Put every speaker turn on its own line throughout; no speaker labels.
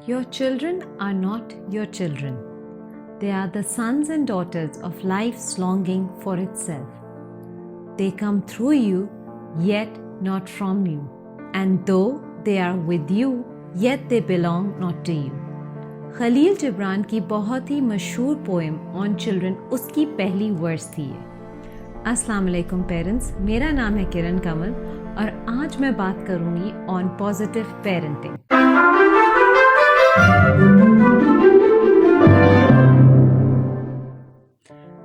Your children are not your children. They are the sons and daughters of life's longing for itself. They come through you, yet not from you. And though they are with you, yet they belong not to you. Khalil Jibran की बहुत ही मशहूर poem on children उसकी पहली verse थी ये। अस्सलाम वालेकुम parents, मेरा नाम है किरण कमल और आज मैं बात करूंगी ऑन पॉजिटिव पेरेंटिंग।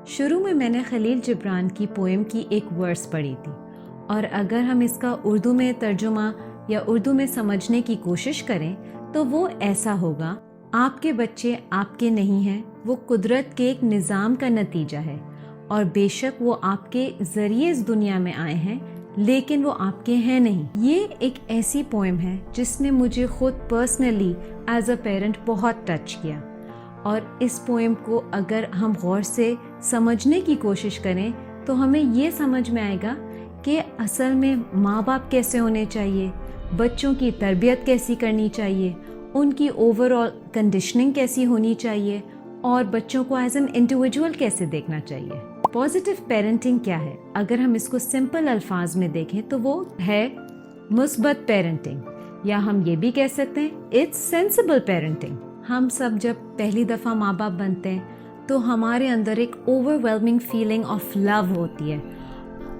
शुरू में मैंने खलील जिब्रान की पोएम की एक वर्स पढ़ी थी और अगर हम इसका उर्दू में तर्जुमा या उर्दू में समझने की कोशिश करें तो वो ऐसा होगा, आपके बच्चे आपके नहीं हैं, वो कुदरत के एक निज़ाम का नतीजा है और बेशक वो आपके ज़रिए इस दुनिया में आए हैं लेकिन वो आपके हैं नहीं। ये एक ऐसी पोएम है जिसने मुझे खुद पर्सनली एज अ पेरेंट बहुत टच किया और इस पोएम को अगर हम गौर से समझने की कोशिश करें तो हमें ये समझ में आएगा कि असल में माँ बाप कैसे होने चाहिए, बच्चों की तरबियत कैसी करनी चाहिए, उनकी ओवरऑल कंडीशनिंग कैसी होनी चाहिए और बच्चों को एज एन इंडिविजुअल कैसे देखना चाहिए। पॉजिटिव पेरेंटिंग क्या है? अगर हम इसको सिंपल अल्फाज में देखें तो वो है मुस्बत पेरेंटिंग, या हम ये भी कह सकते हैं इट्स सेंसिबल पेरेंटिंग। हम सब जब पहली दफ़ा माँ बाप बनते हैं तो हमारे अंदर एक ओवरवेलमिंग फीलिंग ऑफ लव होती है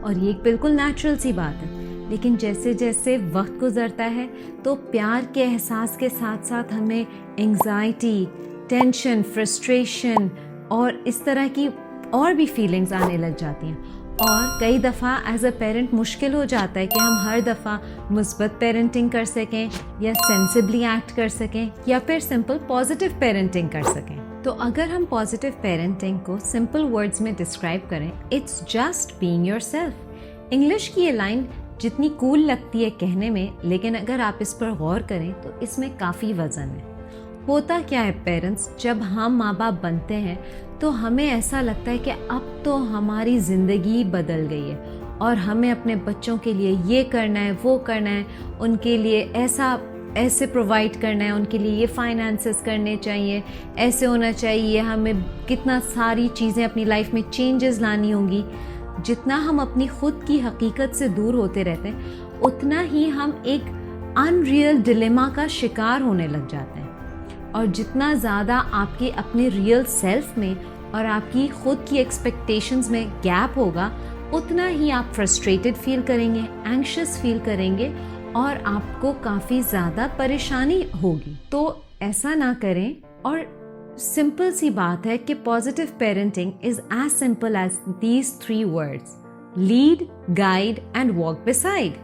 और ये एक बिल्कुल नेचुरल सी बात है। लेकिन जैसे जैसे वक्त गुजरता है तो प्यार के एहसास के साथ साथ हमें एंजाइटी, टेंशन, फ्रस्ट्रेशन और इस तरह की और भी फीलिंग्स आने लग जाती हैं और कई दफ़ा एज अ पेरेंट मुश्किल हो जाता है कि हम हर दफ़ा मुस्बत पेरेंटिंग कर सकें या सेंसिबली एक्ट कर सकें या फिर सिंपल पॉजिटिव पेरेंटिंग कर सकें। तो अगर हम पॉजिटिव पेरेंटिंग को सिंपल वर्ड्स में डिस्क्राइब करें, it's just being yourself. English की ये लाइन जितनी कूल लगती है कहने में, लेकिन अगर आप इस पर गौर करें तो इसमें काफ़ी वज़न है। होता क्या है पेरेंट्स, जब हम माँ बाप बनते हैं तो हमें ऐसा लगता है कि अब तो हमारी ज़िंदगी बदल गई है और हमें अपने बच्चों के लिए ये करना है, वो करना है, उनके लिए ऐसे प्रोवाइड करना है, उनके लिए ये फाइनेंसेस करने चाहिए, ऐसे होना चाहिए, हमें कितना सारी चीज़ें अपनी लाइफ में चेंजेस लानी होंगी। जितना हम अपनी खुद की हकीकत से दूर होते रहते हैं उतना ही हम एक अनरियल डिलेमा का शिकार होने लग जाते हैं और जितना ज़्यादा आपके अपने रियल सेल्फ में और आपकी खुद की एक्सपेक्टेशंस में गैप होगा उतना ही आप फ्रस्ट्रेटेड फील करेंगे, एंग्शियस फील करेंगे और आपको काफ़ी ज़्यादा परेशानी होगी। तो ऐसा ना करें और सिंपल सी बात है कि positive parenting is as simple as these 3 words: lead, guide and walk beside.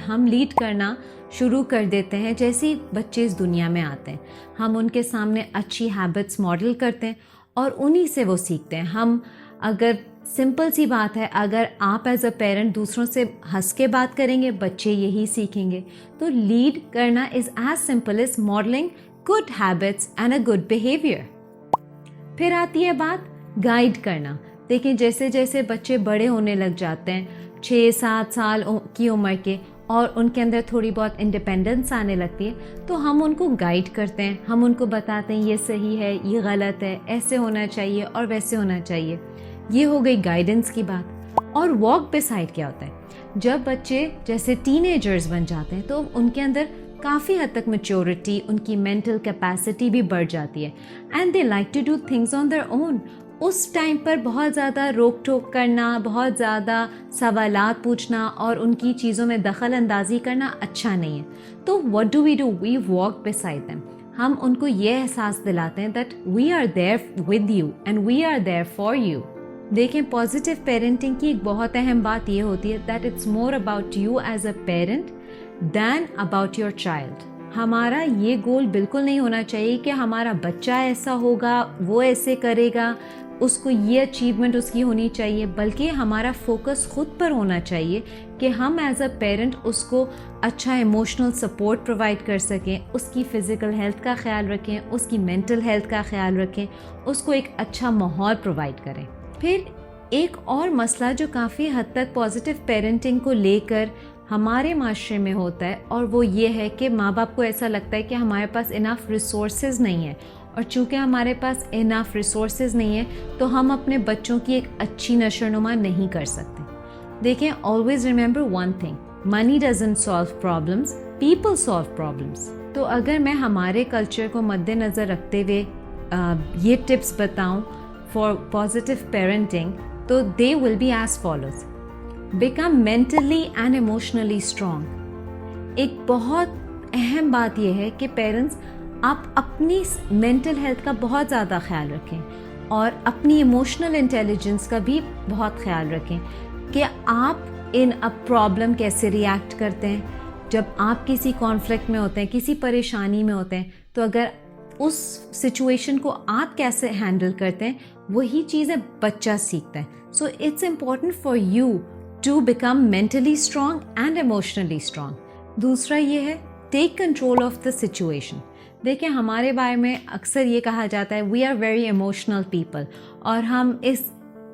हम लीड करना शुरू कर देते हैं जैसे ही बच्चे इस दुनिया में आते हैं, हम उनके सामने अच्छी हैबिट्स मॉडल करते हैं और उन्हीं से वो सीखते हैं। हम अगर सिंपल सी बात है, अगर आप एज अ पेरेंट दूसरों से हंस के बात करेंगे बच्चे यही सीखेंगे। तो लीड करना is as simple as modelling good habits and a good behaviour. फिर आती है बात गाइड करना। देखिए जैसे जैसे बच्चे बड़े होने लग जाते हैं 6-7 साल की उम्र के और उनके अंदर थोड़ी बहुत इंडिपेंडेंस आने लगती है तो हम उनको गाइड करते हैं, हम उनको बताते हैं ये सही है, ये गलत है, ऐसे होना चाहिए और वैसे होना चाहिए। ये हो गई गाइडेंस की बात। और वॉक बिसाइड क्या होता है? जब बच्चे जैसे टीनेजर्स बन जाते हैं तो उनके अंदर काफ़ी हद तक मैच्योरिटी, उनकी मेंटल कैपेसिटी भी बढ़ जाती है and they like to do things on their own. उस टाइम पर बहुत ज़्यादा रोक टोक करना, बहुत ज़्यादा सवालात पूछना और उनकी चीज़ों में दखल अंदाजी करना अच्छा नहीं है। तो what do? We walk beside them. हम उनको ये एहसास दिलाते हैं that we are there with you and we are there for you. देखें पॉजिटिव पेरेंटिंग की एक बहुत अहम बात ये होती है that it's more about you as a parent than about your child. हमारा ये गोल बिल्कुल नहीं होना चाहिए कि हमारा बच्चा ऐसा होगा, वो ऐसे करेगा, उसको ये अचीवमेंट उसकी होनी चाहिए, बल्कि हमारा फोकस खुद पर होना चाहिए कि हम एज अ पेरेंट उसको अच्छा इमोशनल सपोर्ट प्रोवाइड कर सकें, उसकी फ़िज़िकल हेल्थ का ख्याल रखें, उसकी मेंटल हेल्थ का ख्याल रखें, उसको एक अच्छा माहौल प्रोवाइड करें। फिर एक और मसला जो काफ़ी हद तक पॉजिटिव पेरेंटिंग को लेकर हमारे माशरे में होता है, और वो ये है कि माँ बाप को ऐसा लगता है कि हमारे पास इनफ रिसोर्सेज नहीं है, और चूँकि हमारे पास इनफ रिसोर्सेज नहीं है तो हम अपने बच्चों की एक अच्छी नशोनुमा नहीं कर सकते। देखें, always remember one thing, money doesn't solve problems, people solve problems. तो अगर मैं हमारे कल्चर को मद्देनज़र रखते हुए ये टिप्स बताऊं फॉर पॉजिटिव पेरेंटिंग, तो they will be as follows. Become mentally and emotionally strong. एक बहुत अहम बात यह है कि पेरेंट्स, आप अपनी मेंटल हेल्थ का बहुत ज़्यादा ख्याल रखें और अपनी इमोशनल इंटेलिजेंस का भी बहुत ख्याल रखें कि आप इन अ प्रॉब्लम कैसे रिएक्ट करते हैं। जब आप किसी कॉन्फ्लिक्ट में होते हैं, किसी परेशानी में होते हैं, तो अगर उस सिचुएशन को आप कैसे हैंडल करते हैं, वही चीज़ें बच्चा सीखता है। So it's important for you to become mentally strong and emotionally strong. दूसरा ये है, take control of the situation. देखिए, हमारे बारे में अक्सर ये कहा जाता है we are very emotional people, और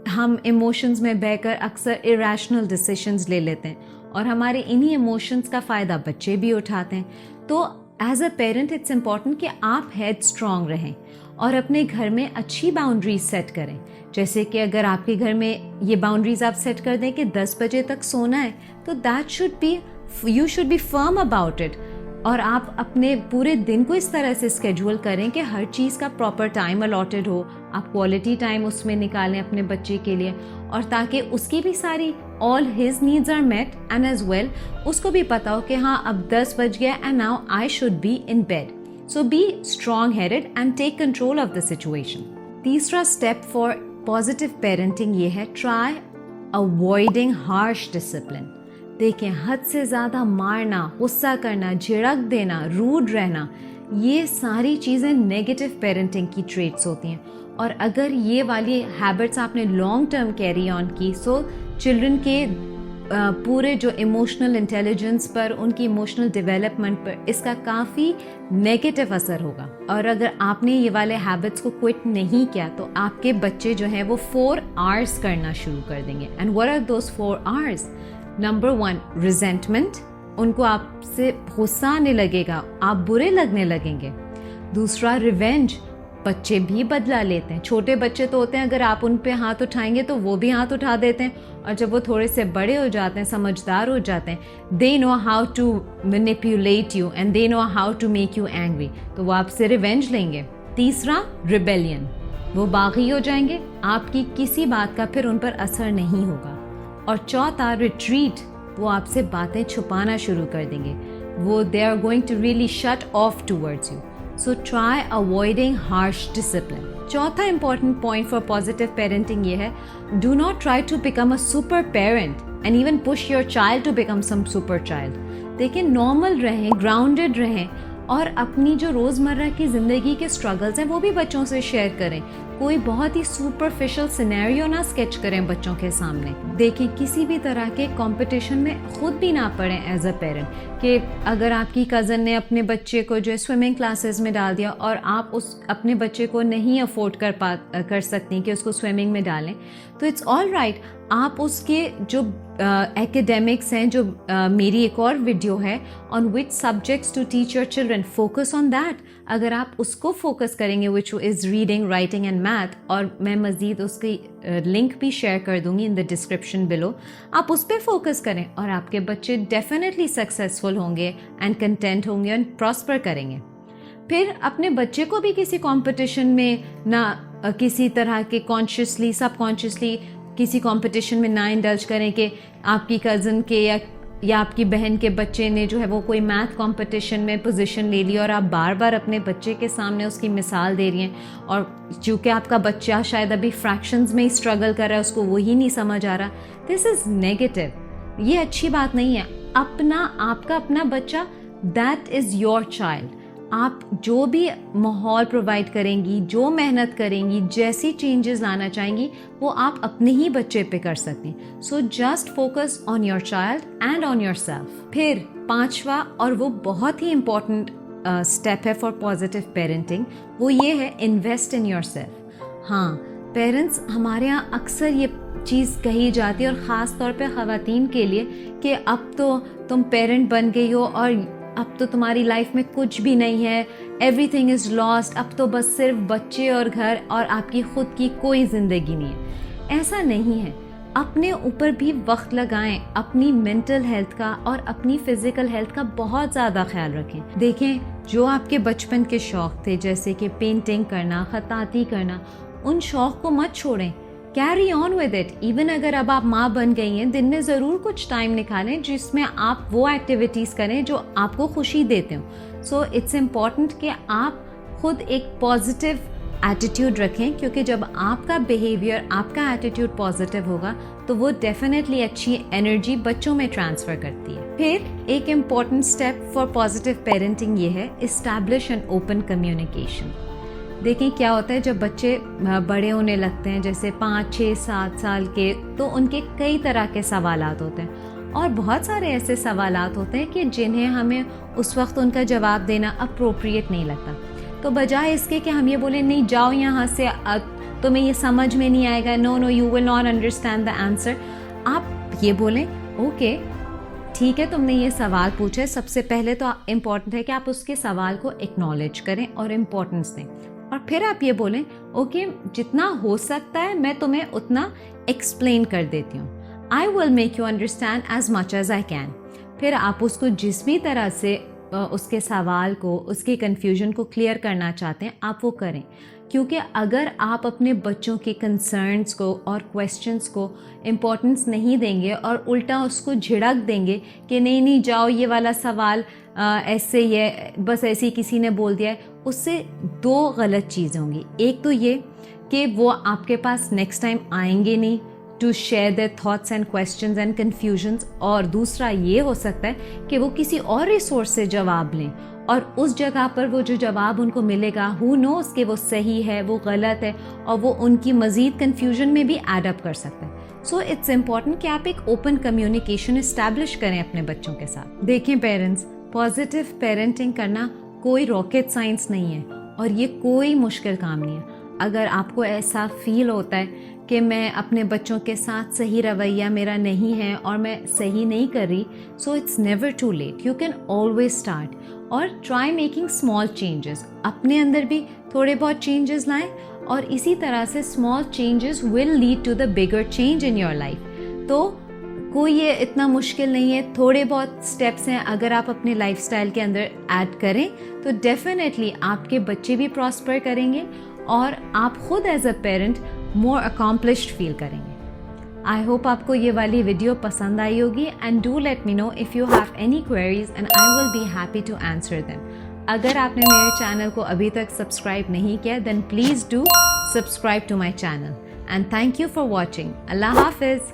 हम इमोशंस में बहकर अक्सर इरेशनल डिसीजंस ले लेते हैं, और हमारे इन्हीं इमोशंस का फ़ायदा बच्चे भी उठाते हैं। तो as a parent it's important कि आप हेड स्ट्रॉन्ग रहें और अपने घर में अच्छी बाउंड्रीज सेट करें। जैसे कि अगर आपके घर में ये बाउंड्रीज आप सेट कर दें कि 10 बजे तक सोना है, तो you should be firm about it. और आप अपने पूरे दिन को इस तरह से स्केड्यूल करें कि हर चीज़ का प्रॉपर टाइम अलॉटेड हो, आप क्वालिटी टाइम उसमें निकालें अपने बच्चे के लिए, और ताकि उसकी भी सारी all his needs are met, and as well उसको भी पता हो कि हाँ, अब 10 बज गया and now I should be in bed. So be strong headed and take control of the situation. तीसरा स्टेप फॉर पॉजिटिव पेरेंटिंग ये है, ट्राई अवॉइडिंग हार्श डिसिप्लिन। देखें, हद से ज़्यादा मारना, गुस्सा करना, झिड़क देना, रूड रहना, ये सारी चीज़ें नेगेटिव पेरेंटिंग की ट्रेट्स होती हैं। और अगर ये वाली हैबिट्स आपने लॉन्ग टर्म कैरी ऑन की, सो चिल्ड्रन के पूरे जो इमोशनल इंटेलिजेंस पर, उनकी इमोशनल डेवलपमेंट पर इसका काफ़ी नेगेटिव असर होगा। और अगर आपने ये वाले हैबिट्स को क्विट नहीं किया, तो आपके बच्चे जो हैं वो 4 R's करना शुरू कर देंगे। And what are those 4 R's? Number 1, resentment. उनको आपसे गुस्सा आने लगेगा, आप बुरे लगने लगेंगे। दूसरा, रिवेंज। बच्चे भी बदला लेते हैं। छोटे बच्चे तो होते हैं, अगर आप उन पे हाथ उठाएंगे तो वो भी हाथ उठा देते हैं, और जब वो थोड़े से बड़े हो जाते हैं, समझदार हो जाते हैं, they know how to manipulate you and they know how to make you angry, तो वो आपसे रिवेंज लेंगे। तीसरा, रिबेलियन। वो बागी हो जाएंगे, आपकी किसी बात का फिर उन पर असर नहीं होगा। और चौथा, रिट्रीट। वो आपसे बातें छुपाना शुरू कर देंगे, वो they are going to really shut off towards you. So try avoiding harsh discipline. चौथा important point for positive parenting ये है, do not try to become a super parent and even push your child to become some super child. देखिए, normal रहें, grounded रहें, और अपनी जो रोज़मर्रा की ज़िंदगी के स्ट्रगल्स हैं वो भी बच्चों से शेयर करें। कोई बहुत ही सुपरफिशियल सिनेरियो ना स्केच करें बच्चों के सामने। देखिए, किसी भी तरह के कंपटीशन में खुद भी ना पड़ें एज अ पेरेंट, कि अगर आपकी कज़न ने अपने बच्चे को जो है स्विमिंग क्लासेस में डाल दिया और आप उस अपने बच्चे को नहीं अफोर्ड कर सकती कि उसको स्विमिंग में डालें, तो इट्स ऑल राइट। आप उसके जो एकेडमिक्स हैं, जो मेरी एक और वीडियो है on which subjects to teach your children, focus on that. अगर आप उसको फोकस करेंगे, which is reading, writing and math, और मैं मज़ीद उसकी लिंक भी शेयर कर दूंगी इन द डिस्क्रिप्शन बिलो, आप उस पर फोकस करें और आपके बच्चे डेफिनेटली सक्सेसफुल होंगे एंड कंटेंट होंगे एंड प्रॉस्पर करेंगे। फिर अपने बच्चे को भी किसी कंपटीशन में ना किसी तरह के कॉन्शियसली, सबकॉन्शियसली किसी कंपटीशन में ना इंडल्ज करें कि आपकी कज़न के या आपकी बहन के बच्चे ने जो है वो कोई मैथ कंपटीशन में पोजीशन ले ली और आप बार बार अपने बच्चे के सामने उसकी मिसाल दे रही हैं, और चूँकि आपका बच्चा शायद अभी फ्रैक्शंस में ही स्ट्रगल कर रहा है, उसको वही नहीं समझ आ रहा, दिस इज़ नेगेटिव। ये अच्छी बात नहीं है। आपका अपना बच्चा, दैट इज़ योर चाइल्ड। आप जो भी माहौल प्रोवाइड करेंगी, जो मेहनत करेंगी, जैसी चेंजेस लाना चाहेंगी, वो आप अपने ही बच्चे पे कर सकते हैं। So just focus on your child and on your self. फिर 5वां, और वो बहुत ही इम्पॉर्टेंट स्टेप है फॉर पॉजिटिव पेरेंटिंग, वो ये है, इन्वेस्ट इन योर सेल्फ। हाँ, पेरेंट्स, हमारे यहाँ अक्सर ये चीज़ कही जाती है, और ख़ास तौर पे ख़वातीन के लिए, कि अब तो तुम पेरेंट बन गई हो और अब तो तुम्हारी लाइफ में कुछ भी नहीं है, एवरीथिंग इज़ लॉस्ट, अब तो बस सिर्फ बच्चे और घर और आपकी ख़ुद की कोई ज़िंदगी नहीं है। ऐसा नहीं है। अपने ऊपर भी वक्त लगाएं, अपनी मेंटल हेल्थ का और अपनी फिज़िकल हेल्थ का बहुत ज़्यादा ख्याल रखें। देखें, जो आपके बचपन के शौक़ थे, जैसे कि पेंटिंग करना, ख़त्ताती करना, उन शौक़ को मत छोड़ें। Carry on with it. Even अगर अब आप माँ बन गई हैं, दिन में ज़रूर कुछ टाइम निकालें जिसमें आप वो एक्टिविटीज़ करें जो आपको खुशी देते हो। सो इट्स इम्पॉर्टेंट कि आप खुद एक पॉजिटिव एटीट्यूड रखें, क्योंकि जब आपका बिहेवियर, आपका एटीट्यूड पॉजिटिव होगा तो वो डेफिनेटली अच्छी एनर्जी बच्चों में ट्रांसफ़र करती है। फिर एक important step for positive parenting ये है, इस्टेब्लिश एन ओपन कम्युनिकेशन। देखें, क्या होता है जब बच्चे बड़े होने लगते हैं, जैसे 5, 6, 7 साल के, तो उनके कई तरह के सवालात होते हैं, और बहुत सारे ऐसे सवालात होते हैं कि जिन्हें हमें उस वक्त उनका जवाब देना अप्रोप्रिएट नहीं लगता। तो बजाय इसके कि हम ये बोलें नहीं जाओ यहाँ से, तुम्हें ये समझ में नहीं आएगा, no you will not understand the answer, आप ये बोलें ओके ठीक है, तुमने ये सवाल पूछा है, सबसे पहले तो इम्पॉर्टेंट है कि आप उसके सवाल को एक्नॉलेज करें और इम्पोर्टेंस दें, और फिर आप ये बोलें ओके जितना हो सकता है मैं तुम्हें उतना एक्सप्लेन कर देती हूँ, I will make you understand as much as I can. फिर आप उसको जिस भी तरह से उसके सवाल को, उसके कन्फ्यूजन को क्लियर करना चाहते हैं, आप वो करें, क्योंकि अगर आप अपने बच्चों के कंसर्न्स को और क्वेश्चंस को इम्पोर्टेंस नहीं देंगे और उल्टा उसको झिड़क देंगे कि नहीं जाओ ये वाला सवाल ऐसे ही है, बस ऐसे ही किसी ने बोल दिया है, उससे 2 गलत चीज़ें होंगी। एक तो ये कि वो आपके पास नेक्स्ट टाइम आएंगे नहीं to share their thoughts and questions and confusions, और दूसरा ये हो सकता है कि वो किसी और रिसोर्स से जवाब लें, और उस जगह पर वो जो जवाब उनको मिलेगा, हु नोस कि वो सही है, वो गलत है, और वो उनकी मज़ीद कन्फ्यूजन में भी एड अप कर सकते हैं। सो इट्स इम्पॉर्टेंट कि आप एक ओपन कम्युनिकेशन इस्टेब्लिश करें अपने बच्चों के साथ। देखें पेरेंट्स, पॉजिटिव पेरेंटिंग करना कोई रॉकेट साइंस नहीं है, और ये कोई मुश्किल काम नहीं है। अगर आपको ऐसा फील होता है कि मैं अपने बच्चों के साथ सही रवैया मेरा नहीं है और मैं सही नहीं कर रही, so it's never too late, you can always start, और ट्राई मेकिंग स्मॉल चेंजेस। अपने अंदर भी थोड़े बहुत चेंजेस लाएं, और इसी तरह से small changes will lead to the bigger change in your life. तो कोई ये इतना मुश्किल नहीं है, थोड़े बहुत स्टेप्स हैं, अगर आप अपने लाइफस्टाइल के अंदर ऐड करें तो डेफिनेटली आपके बच्चे भी प्रॉस्पर करेंगे और आप खुद as a parent more accomplished feel करेंगे। आई होप आपको ये वाली वीडियो पसंद आई होगी, and do let me know if you have any queries and I will be happy to answer them. अगर आपने मेरे चैनल को अभी तक सब्सक्राइब नहीं किया, then please do subscribe to my channel, and thank you for watching. अल्लाह हाफिज़।